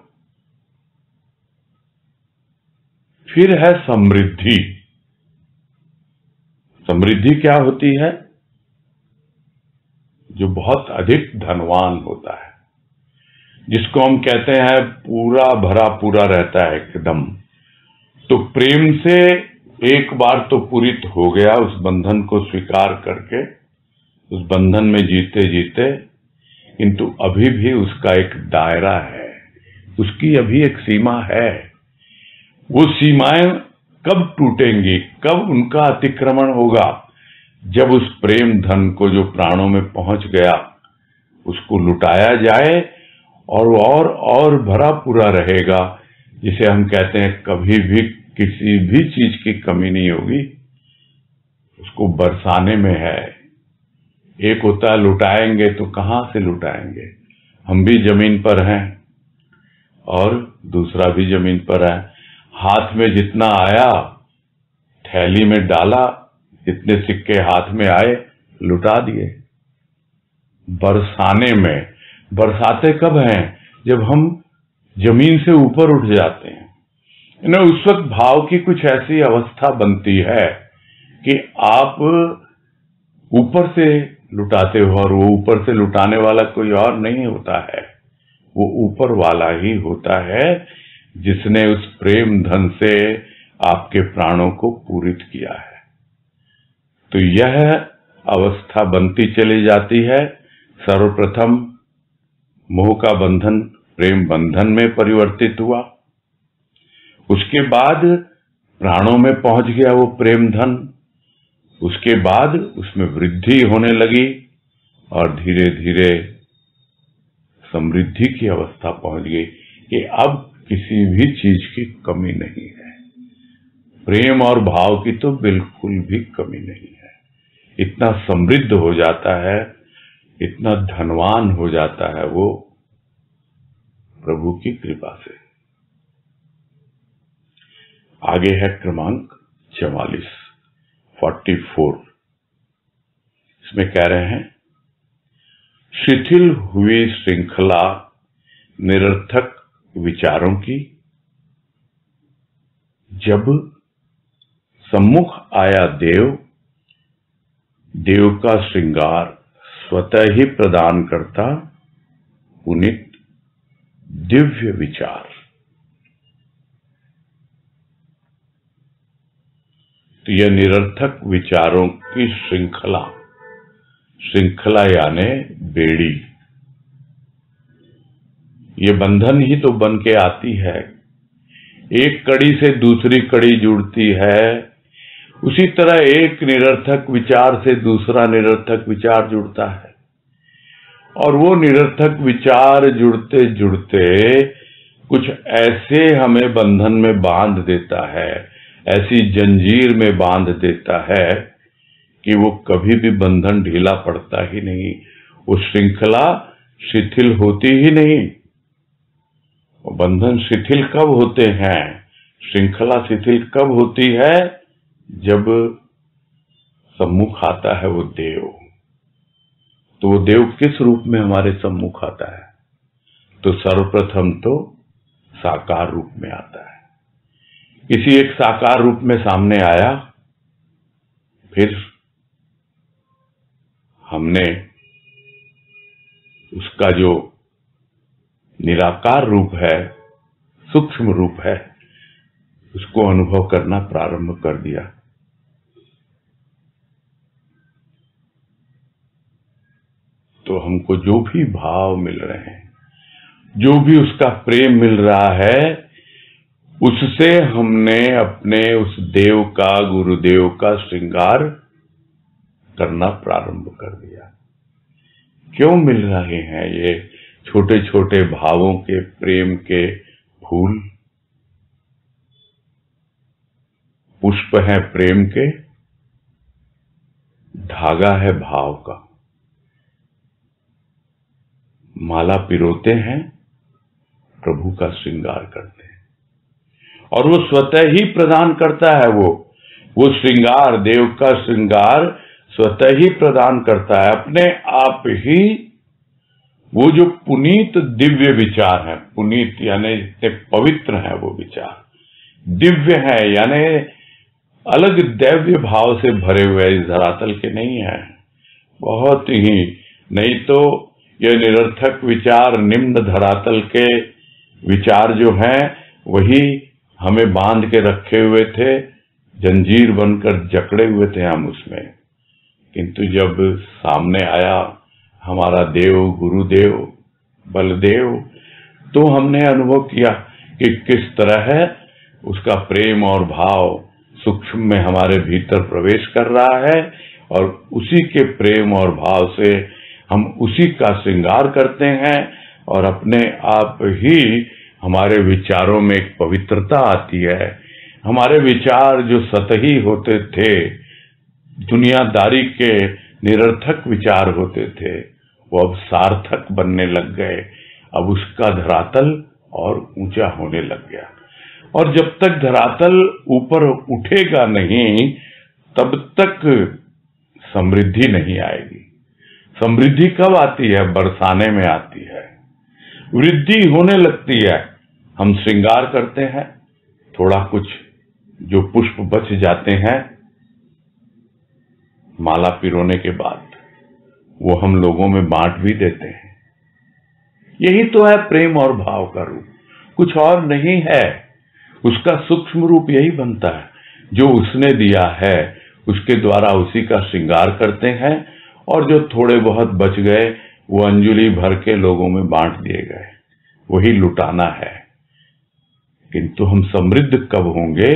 फिर है समृद्धि। समृद्धि क्या होती है? जो बहुत अधिक धनवान होता है, जिसको हम कहते हैं पूरा भरा पूरा रहता है एकदम। तो प्रेम से एक बार तो पूरित हो गया, उस बंधन को स्वीकार करके, उस बंधन में जीते जीते, किंतु अभी भी उसका एक दायरा है, उसकी अभी एक सीमा है। वो सीमाएं कब टूटेंगी, कब उनका अतिक्रमण होगा? जब उस प्रेम धन को जो प्राणों में पहुंच गया उसको लुटाया जाए, और भरा पूरा रहेगा, जिसे हम कहते हैं कभी भी किसी भी चीज की कमी नहीं होगी। उसको बरसाने में है। एक होता है लुटाएंगे, तो कहां से लुटाएंगे? हम भी जमीन पर हैं और दूसरा भी जमीन पर है। हाथ में जितना आया थैली में डाला, जितने सिक्के हाथ में आए लुटा दिए। बरसाने में, बरसाते कब हैं? जब हम जमीन से ऊपर उठ जाते हैं। उस वक्त भाव की कुछ ऐसी अवस्था बनती है कि आप ऊपर से लुटाते हो, और वो ऊपर से लुटाने वाला कोई और नहीं होता है, वो ऊपर वाला ही होता है, जिसने उस प्रेम धन से आपके प्राणों को पूरित किया है। तो यह अवस्था बनती चली जाती है। सर्वप्रथम मोह का बंधन प्रेम बंधन में परिवर्तित हुआ, उसके बाद प्राणों में पहुंच गया वो प्रेम धन, उसके बाद उसमें वृद्धि होने लगी, और धीरे धीरे समृद्धि की अवस्था पहुंच गई कि अब किसी भी चीज की कमी नहीं है। प्रेम और भाव की तो बिल्कुल भी कमी नहीं है। इतना समृद्ध हो जाता है, इतना धनवान हो जाता है वो प्रभु की कृपा से। आगे है क्रमांक 44। इसमें कह रहे हैं, शिथिल हुई श्रृंखला निरर्थक विचारों की, जब सम्मुख आया देव, देव का श्रृंगार स्वतः ही प्रदान करता पुनित दिव्य विचार। तो यह निरर्थक विचारों की श्रृंखला, श्रृंखला यानी बेड़ी, ये बंधन ही तो बन के आती है। एक कड़ी से दूसरी कड़ी जुड़ती है, उसी तरह एक निरर्थक विचार से दूसरा निरर्थक विचार जुड़ता है। और वो निरर्थक विचार जुड़ते जुड़ते कुछ ऐसे हमें बंधन में बांध देता है, ऐसी जंजीर में बांध देता है कि वो कभी भी बंधन ढीला पड़ता ही नहीं, वो श्रृंखला शिथिल होती ही नहीं। वो बंधन शिथिल कब होते हैं, श्रृंखला शिथिल कब होती है? जब सम्मुख आता है वो देव। तो वो देव किस रूप में हमारे सम्मुख आता है? तो सर्वप्रथम तो साकार रूप में आता है। किसी एक साकार रूप में सामने आया, फिर हमने उसका जो निराकार रूप है, सूक्ष्म रूप है, उसको अनुभव करना प्रारंभ कर दिया। तो हमको जो भी भाव मिल रहे हैं, जो भी उसका प्रेम मिल रहा है, उससे हमने अपने उस देव का, गुरुदेव का श्रृंगार करना प्रारंभ कर दिया। क्यों मिल रहे हैं ये छोटे छोटे भावों के, प्रेम के फूल? पुष्प है प्रेम के, धागा है भाव का। माला पिरोते हैं, प्रभु का श्रृंगार करते हैं, और वो स्वतः ही प्रदान करता है। वो श्रृंगार, देव का श्रृंगार स्वतः ही प्रदान करता है, अपने आप ही। वो जो पुनीत दिव्य विचार है, पुनीत यानी जितने पवित्र है वो विचार, दिव्य है यानी अलग दैव्य भाव से भरे हुए, इस धरातल के नहीं है, बहुत ही। नहीं तो ये निरर्थक विचार, निम्न धरातल के विचार जो हैं, वही हमें बांध के रखे हुए थे, जंजीर बनकर जकड़े हुए थे हम उसमें। किंतु जब सामने आया हमारा देव, गुरुदेव, बलदेव, तो हमने अनुभव किया कि किस तरह है उसका प्रेम और भाव सूक्ष्म में हमारे भीतर प्रवेश कर रहा है, और उसी के प्रेम और भाव से हम उसी का श्रृंगार करते हैं, और अपने आप ही हमारे विचारों में एक पवित्रता आती है। हमारे विचार जो सतही होते थे, दुनियादारी के निरर्थक विचार होते थे, वो अब सार्थक बनने लग गए। अब उसका धरातल और ऊंचा होने लग गया, और जब तक धरातल ऊपर उठेगा नहीं, तब तक समृद्धि नहीं आएगी। समृद्धि कब आती है? बरसाने में आती है, वृद्धि होने लगती है। हम श्रृंगार करते हैं, थोड़ा कुछ जो पुष्प बच जाते हैं माला पिरोने के बाद, वो हम लोगों में बांट भी देते हैं। यही तो है प्रेम और भाव का रूप, कुछ और नहीं है। उसका सूक्ष्म रूप यही बनता है, जो उसने दिया है उसके द्वारा उसी का श्रृंगार करते हैं, और जो थोड़े बहुत बच गए वो अंजुलि भर के लोगों में बांट दिए गए, वही लुटाना है। किंतु हम समृद्ध कब होंगे?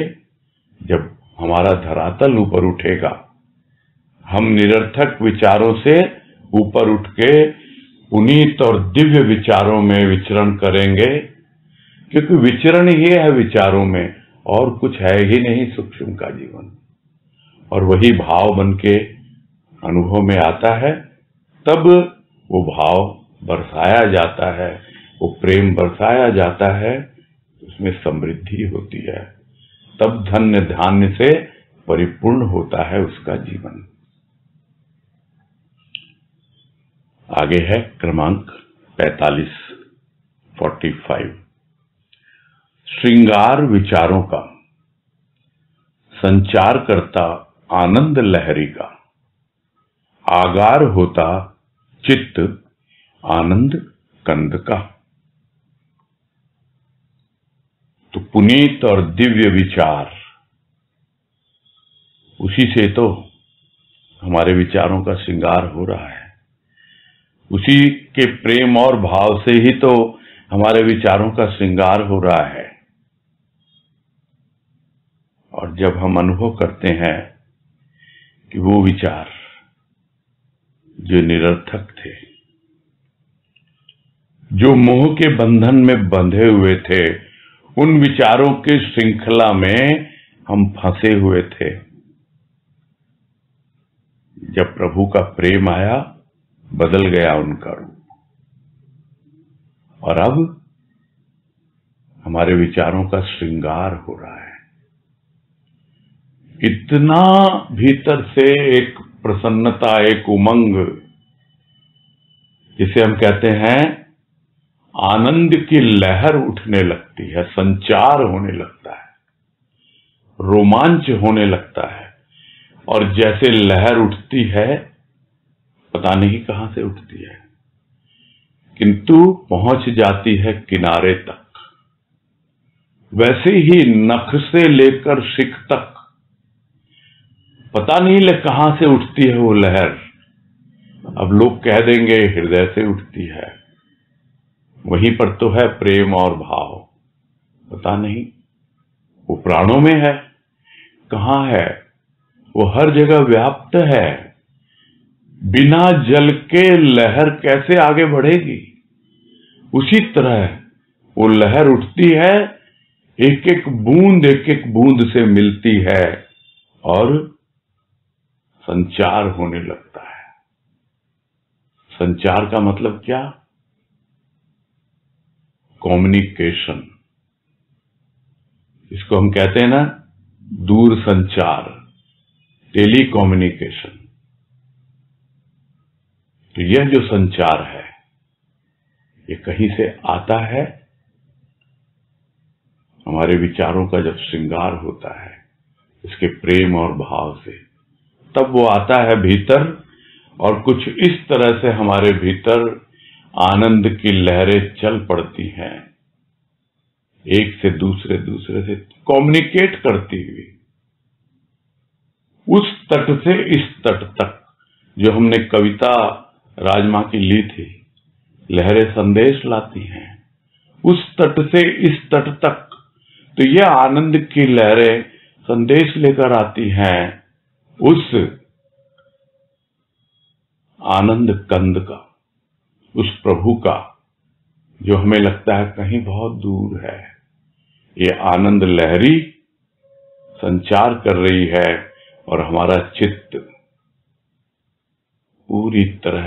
जब हमारा धरातल ऊपर उठेगा। हम निरर्थक विचारों से ऊपर उठ के पुनीत और दिव्य विचारों में विचरण करेंगे, क्योंकि विचरण ही है विचारों में, और कुछ है ही नहीं सूक्ष्म का जीवन। और वही भाव बन के अनुभव में आता है, तब वो भाव बरसाया जाता है, वो प्रेम बरसाया जाता है, उसमें समृद्धि होती है। तब धन्य धान्य से परिपूर्ण होता है उसका जीवन। आगे है क्रमांक 45 श्रृंगार विचारों का संचार करता आनंद लहरी का, आगार होता चित्त आनंद कंद का। तो पुनीत और दिव्य विचार, उसी से तो हमारे विचारों का श्रृंगार हो रहा है, उसी के प्रेम और भाव से ही तो हमारे विचारों का श्रृंगार हो रहा है। और जब हम अनुभव करते हैं कि वो विचार जो निरर्थक थे, जो मोह के बंधन में बंधे हुए थे, उन विचारों के श्रृंखला में हम फंसे हुए थे। जब प्रभु का प्रेम आया, बदल गया उनका रूप, और अब हमारे विचारों का श्रृंगार हो रहा है। इतना भीतर से एक प्रसन्नता, एक उमंग, जिसे हम कहते हैं आनंद की लहर उठने लगती है, संचार होने लगता है, रोमांच होने लगता है। और जैसे लहर उठती है, पता नहीं कहां से उठती है, किंतु पहुंच जाती है किनारे तक। वैसे ही नख से लेकर शिख तक पता नहीं कहां से उठती है वो लहर। अब लोग कह देंगे हृदय से उठती है, वहीं पर तो है प्रेम और भाव। पता नहीं वो प्राणों में है, कहां है? वो हर जगह व्याप्त है। बिना जल के लहर कैसे आगे बढ़ेगी? उसी तरह वो लहर उठती है, एक एक बूंद से मिलती है और संचार होने लगता है। संचार का मतलब क्या? कम्युनिकेशन। इसको हम कहते हैं ना, दूर संचार, टेली कम्युनिकेशन। तो यह जो संचार है, ये कहीं से आता है। हमारे विचारों का जब श्रृंगार होता है इसके प्रेम और भाव से, तब वो आता है भीतर, और कुछ इस तरह से हमारे भीतर आनंद की लहरें चल पड़ती हैं, एक से दूसरे से कम्युनिकेट करती हुई, उस तट से इस तट तक। जो हमने कविता राजमा की ली थी, लहरें संदेश लाती हैं, उस तट से इस तट तक। तो यह आनंद की लहरें संदेश लेकर आती हैं उस आनंद कंद का, उस प्रभु का, जो हमें लगता है कहीं बहुत दूर है। ये आनंद लहरी संचार कर रही है, और हमारा चित्त पूरी तरह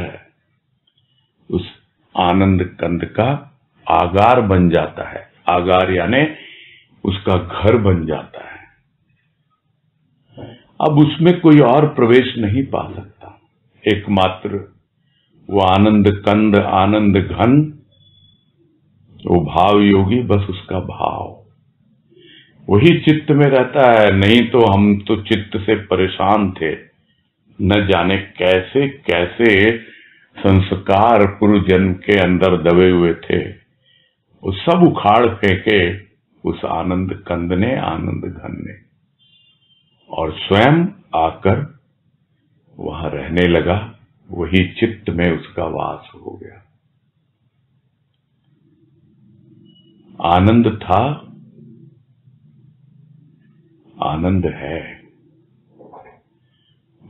उस आनंद कंद का आगार बन जाता है। आगार यानी उसका घर बन जाता है। अब उसमें कोई और प्रवेश नहीं पा सकता, एकमात्र वो आनंद कंद, आनंद घन, वो भाव योगी, बस उसका भाव वही चित्त में रहता है। नहीं तो हम तो चित्त से परेशान थे, न जाने कैसे कैसे संस्कार पूर्व जन्म के अंदर दबे हुए थे, वो सब उखाड़ फेंके उस आनंद कंद ने, आनंद घन ने, और स्वयं आकर वहां रहने लगा। वही चित्त में उसका वास हो गया। आनंद था, आनंद है,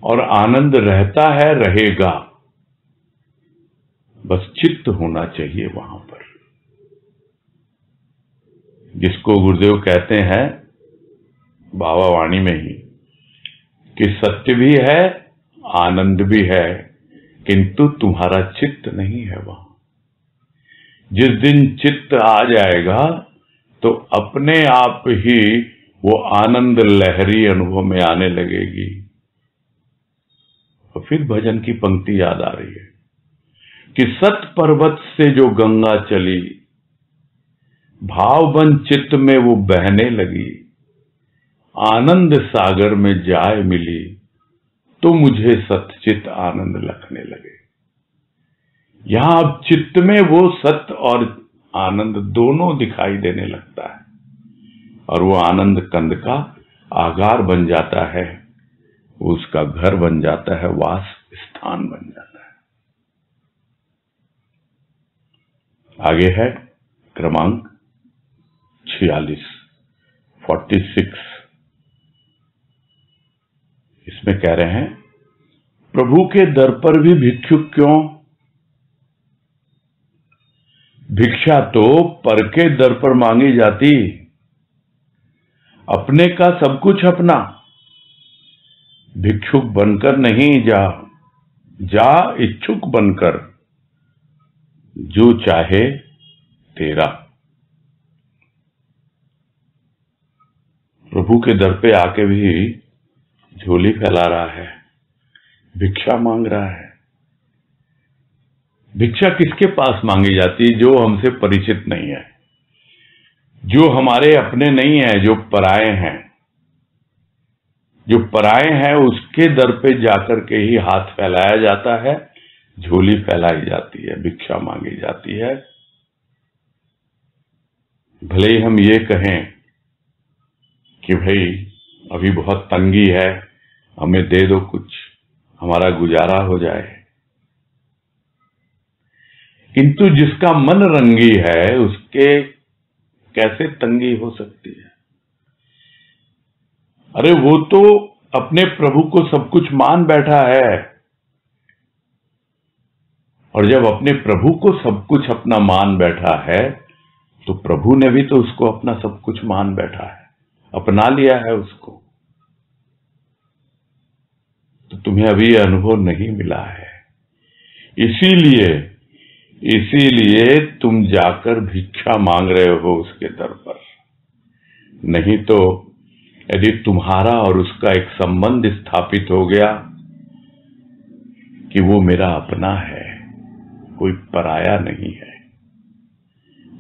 और आनंद रहता है, रहेगा। बस चित्त होना चाहिए वहां पर, जिसको गुरुदेव कहते हैं बाबा वाणी में ही कि सत्य भी है, आनंद भी है, किंतु तुम्हारा चित्त नहीं है वहां। जिस दिन चित्त आ जाएगा तो अपने आप ही वो आनंद लहरी अनुभव में आने लगेगी। और फिर भजन की पंक्ति याद आ रही है कि सत पर्वत से जो गंगा चली, भाव बन चित्त में वो बहने लगी, आनंद सागर में जाए मिली, तो मुझे सतचित आनंद लखने लगे। यहां अब चित्त में वो सत्य और आनंद दोनों दिखाई देने लगता है, और वो आनंद कंद का आगार बन जाता है, उसका घर बन जाता है, वास स्थान बन जाता है। आगे है क्रमांक 46। इसमें कह रहे हैं, प्रभु के दर पर भी भिक्षुक क्यों? भिक्षा तो पर के दर पर मांगी जाती, अपने का सब कुछ अपना। भिक्षुक बनकर नहीं जा, जा इच्छुक बनकर, जो चाहे तेरा। प्रभु के दर पे आके भी झोली फैला रहा है, भिक्षा मांग रहा है। भिक्षा किसके पास मांगी जाती है? जो हमसे परिचित नहीं है, जो हमारे अपने नहीं है, जो पराये हैं। जो पराये हैं उसके दर पे जाकर के ही हाथ फैलाया जाता है, झोली फैलाई जाती है, भिक्षा मांगी जाती है। भले ही हम ये कहें कि भाई अभी बहुत तंगी है, हमें दे दो कुछ, हमारा गुजारा हो जाए, किंतु जिसका मन रंगी है उसके कैसे तंगी हो सकती है? अरे वो तो अपने प्रभु को सब कुछ मान बैठा है, और जब अपने प्रभु को सब कुछ अपना मान बैठा है तो प्रभु ने भी तो उसको अपना सब कुछ मान बैठा है, अपना लिया है उसको। तो तुम्हें अभी यह अनुभव नहीं मिला है, इसीलिए तुम जाकर भिक्षा मांग रहे हो उसके दर पर। नहीं तो यदि तुम्हारा और उसका एक संबंध स्थापित हो गया कि वो मेरा अपना है, कोई पराया नहीं है,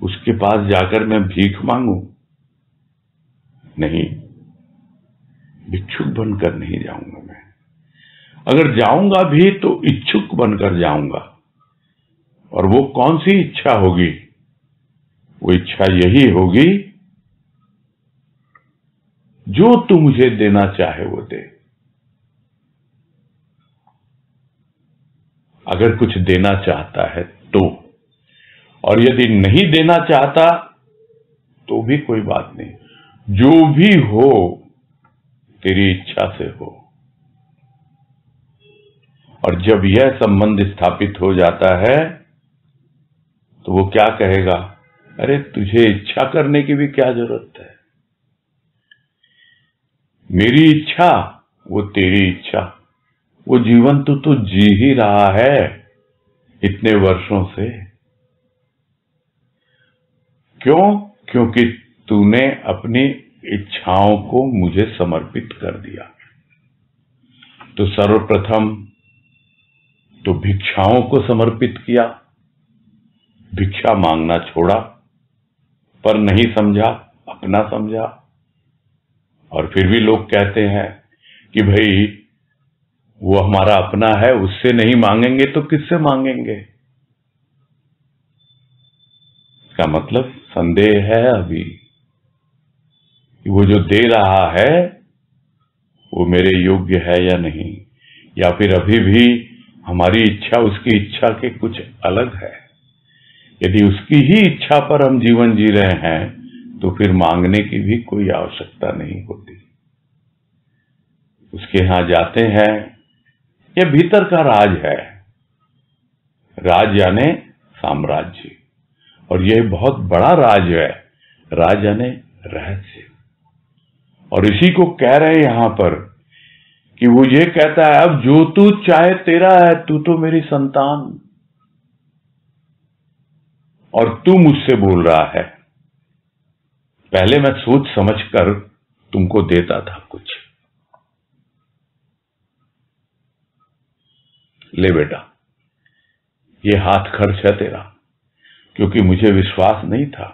उसके पास जाकर मैं भीख मांगू? नहीं, भिक्षुक बनकर नहीं जाऊंगा मैं। अगर जाऊंगा भी तो इच्छुक बनकर जाऊंगा। और वो कौन सी इच्छा होगी? वो इच्छा यही होगी, जो तू मुझे देना चाहे वो दे। अगर कुछ देना चाहता है तो, और यदि नहीं देना चाहता तो भी कोई बात नहीं, जो भी हो तेरी इच्छा से हो। और जब यह संबंध स्थापित हो जाता है तो वो क्या कहेगा? अरे तुझे इच्छा करने की भी क्या जरूरत है? मेरी इच्छा वो तेरी इच्छा, वो जीवन तो जी ही रहा है इतने वर्षों से। क्यों? क्योंकि तूने अपनी इच्छाओं को मुझे समर्पित कर दिया। तो सर्वप्रथम तो भिक्षाओं को समर्पित किया, भिक्षा मांगना छोड़ा, पर नहीं समझा, अपना समझा। और फिर भी लोग कहते हैं कि भाई वो हमारा अपना है, उससे नहीं मांगेंगे तो किससे मांगेंगे? इसका मतलब संदेह है अभी कि वो जो दे रहा है वो मेरे योग्य है या नहीं, या फिर अभी भी हमारी इच्छा उसकी इच्छा के कुछ अलग है। यदि उसकी ही इच्छा पर हम जीवन जी रहे हैं तो फिर मांगने की भी कोई आवश्यकता नहीं होती। उसके यहां जाते हैं, यह भीतर का राज है, राज यानी साम्राज्य, और यह बहुत बड़ा राज है, राज यानी रहस्य। और इसी को कह रहे हैं यहां पर कि वो ये कहता है, अब जो तू चाहे तेरा है, तू तो मेरी संतान, और तू मुझसे बोल रहा है। पहले मैं सोच समझकर तुमको देता था कुछ, ले बेटा ये हाथ खर्च है तेरा, क्योंकि मुझे विश्वास नहीं था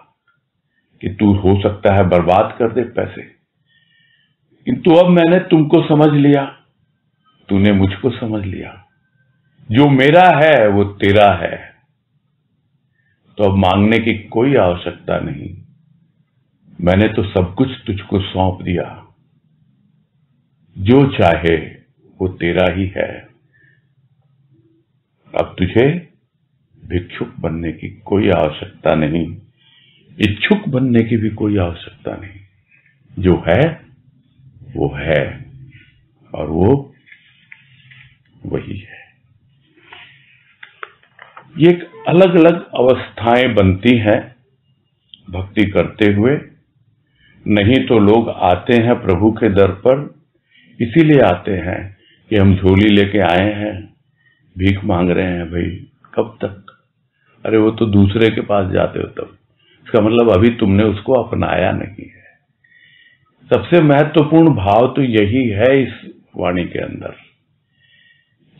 कि तू हो सकता है बर्बाद कर दे पैसे, किंतु अब मैंने तुमको समझ लिया, तूने मुझको समझ लिया, जो मेरा है वो तेरा है, तो अब मांगने की कोई आवश्यकता नहीं, मैंने तो सब कुछ तुझको सौंप दिया, जो चाहे वो तेरा ही है। अब तुझे भिक्षुक बनने की कोई आवश्यकता नहीं, इच्छुक बनने की भी कोई आवश्यकता नहीं, जो है वो है और वो वही है। ये एक अलग अलग अवस्थाएं बनती हैं भक्ति करते हुए। नहीं तो लोग आते हैं प्रभु के दर पर, इसीलिए आते हैं कि हम झोली लेके आए हैं, भीख मांग रहे हैं। भाई कब तक? अरे वो तो दूसरे के पास जाते हो तब। इसका मतलब अभी तुमने उसको अपनाया नहीं है। सबसे महत्वपूर्ण भाव तो यही है इस वाणी के अंदर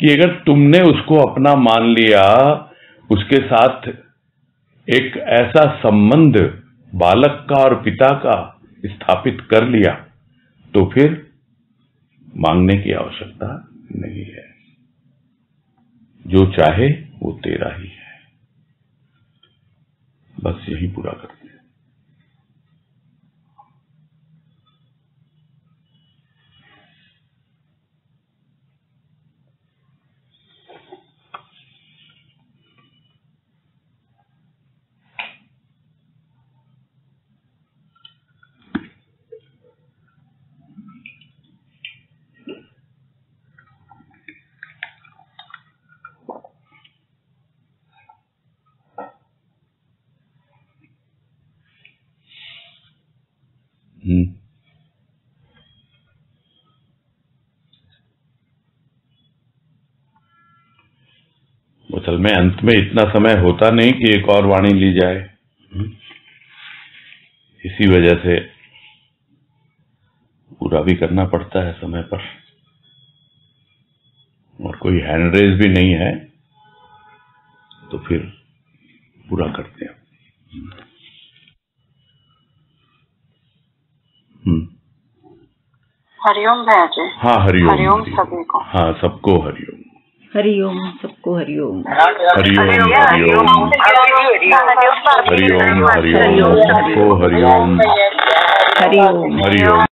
कि अगर तुमने उसको अपना मान लिया, उसके साथ एक ऐसा संबंध बालक का और पिता का स्थापित कर लिया, तो फिर मांगने की आवश्यकता नहीं है। जो चाहे वो तेरा ही है। बस यही पूरा करते हैं। असल में अंत में इतना समय होता नहीं कि एक और वाणी ली जाए। इसी वजह से पूरा भी करना पड़ता है समय पर, और कोई हैंड रेज भी नहीं है, तो फिर पूरा करते हैं। हरिओम भैया जी। हाँ हरिओम। हरिओम सभी को। हाँ सबको हरिओम। हरिओम सबको हरिओम। हरिओम हरिओम हरिओम हरिओम सबको हरिओम। हरिओम हरिओम।